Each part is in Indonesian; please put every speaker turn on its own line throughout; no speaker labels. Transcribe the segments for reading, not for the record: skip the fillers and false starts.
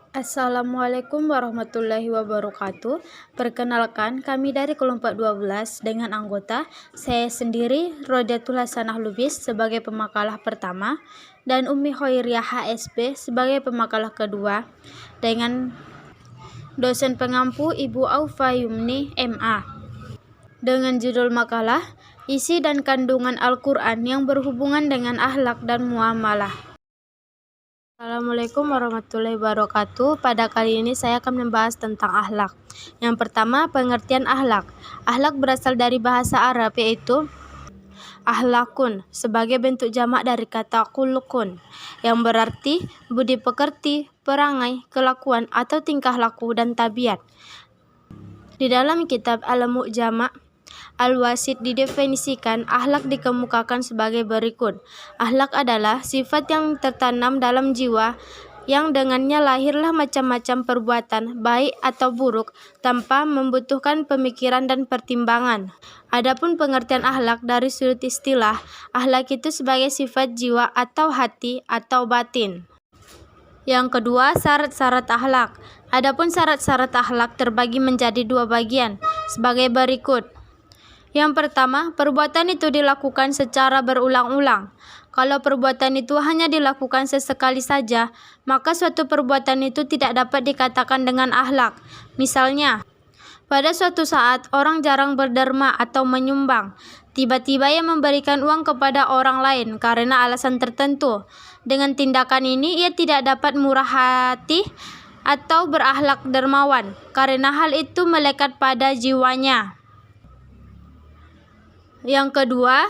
Assalamualaikum warahmatullahi wabarakatuh. Perkenalkan, kami dari kelompok 12 dengan anggota saya sendiri, Rodatul Hasanah Lubis sebagai pemakalah pertama dan Umi Khoiriyah HSP sebagai pemakalah kedua dengan dosen pengampu Ibu Aufa Yumni MA dengan judul makalah Isi dan Kandungan Al-Quran yang berhubungan dengan akhlak dan muamalah. Assalamualaikum warahmatullahi wabarakatuh. Pada kali ini saya akan membahas tentang akhlak. Yang pertama, pengertian akhlak. Akhlak berasal dari bahasa Arab yaitu akhlakun sebagai bentuk jamak dari kata khuluqun yang berarti budi pekerti, perangai, kelakuan atau tingkah laku dan tabiat. Di dalam kitab Al-Mu'jama' Al-Wasit didefinisikan akhlak dikemukakan sebagai berikut. Akhlak adalah sifat yang tertanam dalam jiwa yang dengannya lahirlah macam-macam perbuatan, baik atau buruk, tanpa membutuhkan pemikiran dan pertimbangan. Adapun pengertian akhlak dari sudut istilah, akhlak itu sebagai sifat jiwa atau hati atau batin. Yang kedua, syarat-syarat akhlak. Adapun syarat-syarat akhlak terbagi menjadi dua bagian, sebagai berikut. Yang pertama, perbuatan itu dilakukan secara berulang-ulang. Kalau perbuatan itu hanya dilakukan sesekali saja, maka suatu perbuatan itu tidak dapat dikatakan dengan akhlak. Misalnya, pada suatu saat orang jarang berderma atau menyumbang. Tiba-tiba ia memberikan uang kepada orang lain karena alasan tertentu. Dengan tindakan ini ia tidak dapat murah hati atau berakhlak dermawan karena hal itu melekat pada jiwanya. Yang kedua,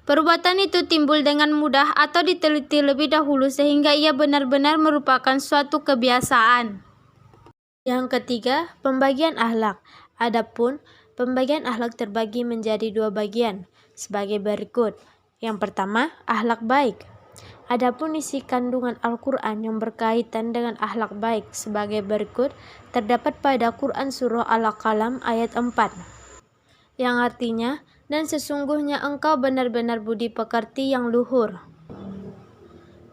perbuatan itu timbul dengan mudah atau diteliti lebih dahulu sehingga ia benar-benar merupakan suatu kebiasaan. Yang ketiga, pembagian akhlak. Adapun pembagian akhlak terbagi menjadi dua bagian sebagai berikut. Yang pertama, akhlak baik. Adapun isi kandungan Al-Quran yang berkaitan dengan akhlak baik sebagai berikut terdapat pada Quran Surah Al-Qalam ayat 4. Yang artinya, dan sesungguhnya engkau benar-benar budi pekerti yang luhur.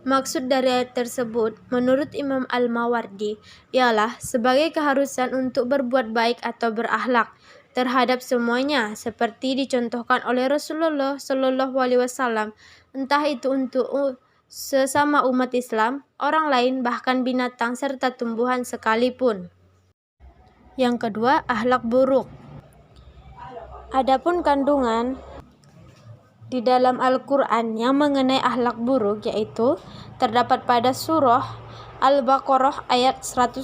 Maksud dari ayat tersebut, menurut Imam Al-Mawardi, ialah sebagai keharusan untuk berbuat baik atau berakhlak terhadap semuanya, seperti dicontohkan oleh Rasulullah SAW, entah itu untuk sesama umat Islam, orang lain, bahkan binatang serta tumbuhan sekalipun. Yang kedua, akhlak buruk. Adapun kandungan di dalam Al-Quran yang mengenai akhlak buruk yaitu terdapat pada surah Al-Baqarah ayat 188.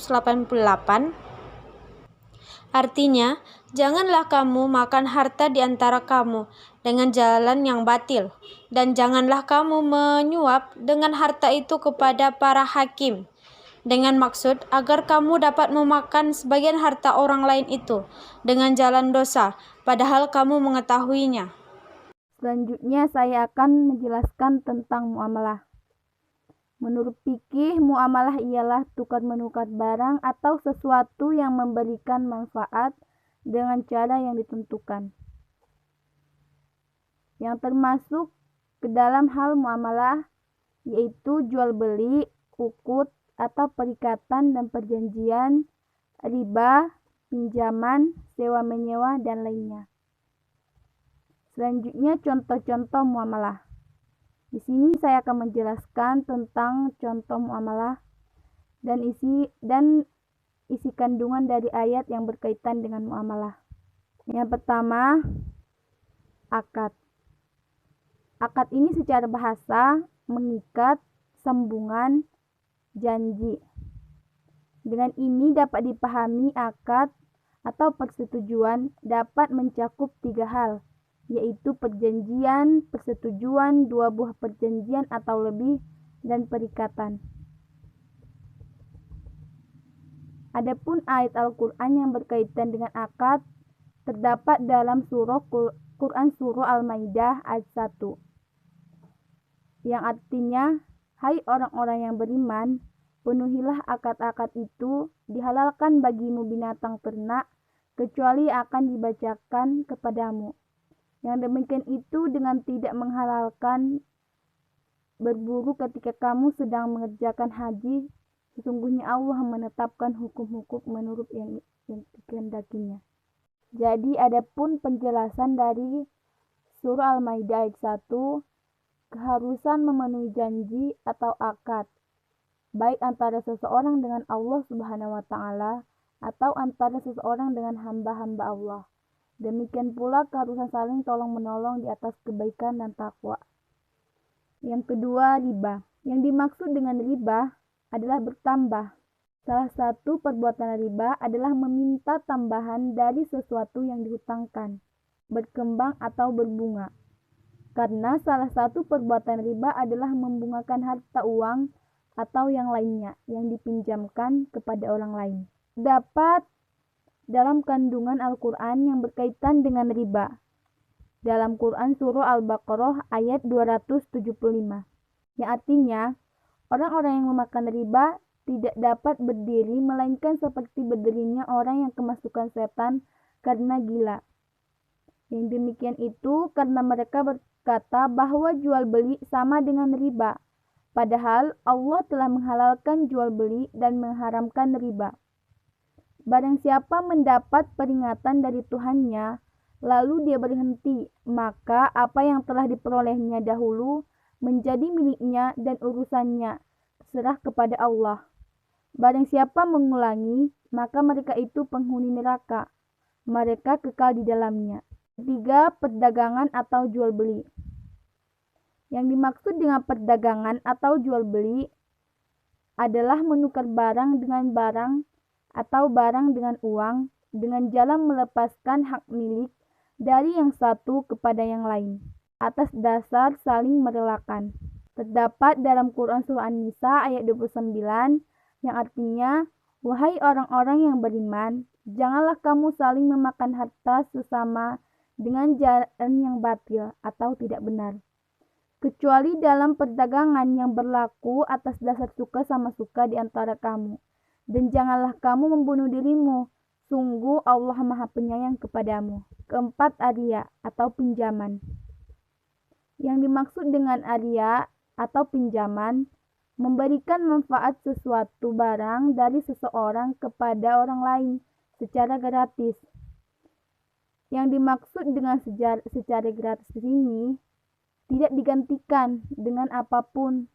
Artinya, janganlah kamu makan harta di antara kamu dengan jalan yang batil, dan janganlah kamu menyuap dengan harta itu kepada para hakim, dengan maksud agar kamu dapat memakan sebagian harta orang lain itu dengan jalan dosa, padahal kamu mengetahuinya.
Selanjutnya saya akan menjelaskan tentang muamalah. Menurut fikih, muamalah ialah tukar-menukar barang atau sesuatu yang memberikan manfaat dengan cara yang ditentukan. Yang termasuk ke dalam hal muamalah yaitu jual beli, ukut atau perikatan dan perjanjian, riba, pinjaman, sewa-menyewa, dan lainnya. Selanjutnya contoh-contoh muamalah. Di sini saya akan menjelaskan tentang contoh muamalah dan isi kandungan dari ayat yang berkaitan dengan muamalah. Yang pertama, akad. Akad ini secara bahasa mengikat, sambungan, janji. Dengan ini dapat dipahami akad atau persetujuan dapat mencakup tiga hal, yaitu perjanjian, persetujuan, dua buah perjanjian atau lebih, dan perikatan. Adapun ayat Al-Quran yang berkaitan dengan akad terdapat dalam Quran Surah Al-Maidah ayat 1, yang artinya, hai orang-orang yang beriman, penuhilah akad-akad itu, dihalalkan bagimu binatang ternak, kecuali akan dibacakan kepadamu. Yang demikian itu dengan tidak menghalalkan berburu ketika kamu sedang mengerjakan haji Sesungguhnya Allah menetapkan hukum-hukum menurut yang dikehendakinya. Jadi adapun penjelasan dari surah Al-Maidah ayat 1, keharusan memenuhi janji atau akad, baik antara seseorang dengan Allah Subhanahu wa Ta'ala atau antara seseorang dengan hamba-hamba Allah. Demikian pula keharusan saling tolong-menolong di atas kebaikan dan takwa. Yang kedua, riba. Yang dimaksud dengan riba adalah bertambah. Salah satu perbuatan riba adalah meminta tambahan dari sesuatu yang dihutangkan, berkembang atau berbunga. Karena salah satu perbuatan riba adalah membungakan harta uang atau yang lainnya yang dipinjamkan kepada orang lain. Dapat dalam kandungan Al-Quran yang berkaitan dengan riba. Dalam Quran Surah Al-Baqarah ayat 275. Yang artinya, orang-orang yang memakan riba tidak dapat berdiri melainkan seperti berdirinya orang yang kemasukan setan karena gila. Yang demikian itu karena mereka berkata bahwa jual beli sama dengan riba. Padahal Allah telah menghalalkan jual beli dan mengharamkan riba. Barang siapa mendapat peringatan dari Tuhannya, lalu dia berhenti, maka apa yang telah diperolehnya dahulu menjadi miliknya dan urusannya serah kepada Allah. Barang siapa mengulangi, maka mereka itu penghuni neraka. Mereka kekal di dalamnya. Ketiga, perdagangan atau jual beli. Yang dimaksud dengan perdagangan atau jual beli adalah menukar barang dengan barang atau barang dengan uang dengan jalan melepaskan hak milik dari yang satu kepada yang lain atas dasar saling merelakan. Terdapat dalam Quran Surah An-Nisa ayat 29 yang artinya, wahai orang-orang yang beriman, janganlah kamu saling memakan harta sesama dengan jalan yang batil atau tidak benar, kecuali dalam perdagangan yang berlaku atas dasar suka sama suka di antara kamu. Dan janganlah kamu membunuh dirimu, sungguh Allah Maha Penyayang kepadamu. Keempat, aria atau pinjaman. Yang dimaksud dengan aria atau pinjaman, memberikan manfaat sesuatu barang dari seseorang kepada orang lain secara gratis. Yang dimaksud dengan secara gratis ini tidak digantikan dengan apapun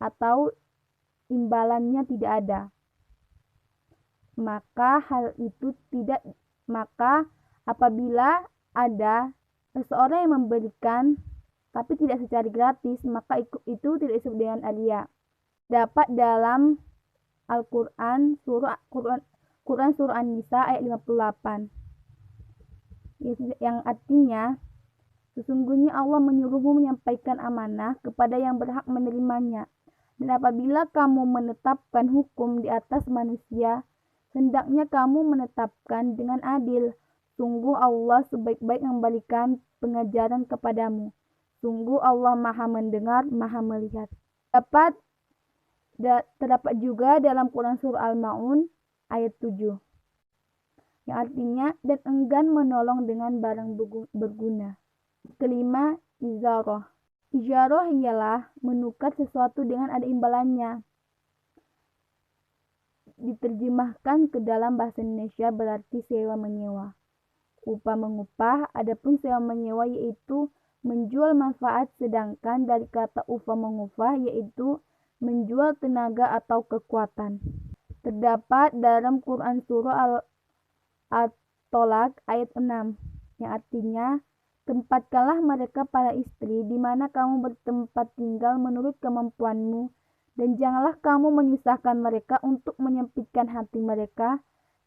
atau imbalannya tidak ada. Maka apabila ada seseorang yang memberikan tapi tidak secara gratis, maka itu tidak disebut dengan aria. Dapat dalam Al-Quran Surah An-Nisa ayat 58. Yang artinya, sesungguhnya Allah menyuruhmu menyampaikan amanah kepada yang berhak menerimanya. Dan apabila kamu menetapkan hukum di atas manusia, hendaknya kamu menetapkan dengan adil. Sungguh Allah sebaik-baik memberikan pengajaran kepadamu. Sungguh Allah Maha mendengar, Maha melihat. Terdapat juga dalam Quran Surah Al-Ma'un ayat 7. Yang artinya, dan enggan menolong dengan barang berguna. Kelima, ijarah. Ijarah ialah menukar sesuatu dengan ada imbalannya. Diterjemahkan ke dalam bahasa Indonesia berarti sewa menyewa. Upah mengupah, adapun sewa menyewa yaitu menjual manfaat, sedangkan dari kata upah mengupah yaitu menjual tenaga atau kekuatan. Terdapat dalam Quran Surah At-Tolak ayat 6 yang artinya, tempatkanlah mereka para istri di mana kamu bertempat tinggal menurut kemampuanmu, dan janganlah kamu menyusahkan mereka untuk menyempitkan hati mereka.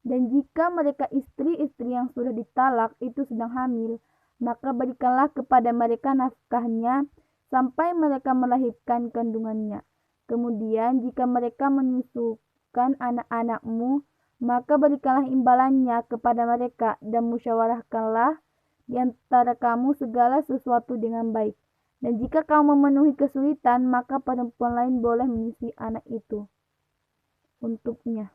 Dan jika mereka istri-istri yang sudah ditalak itu sedang hamil, maka berikanlah kepada mereka nafkahnya sampai mereka melahirkan kandungannya. Kemudian jika mereka menyusukan anak-anakmu, maka berikanlah imbalannya kepada mereka dan musyawarahkanlah di antara kamu segala sesuatu dengan baik. Dan jika kamu memenuhi kesulitan, maka perempuan lain boleh menyusui anak itu untuknya.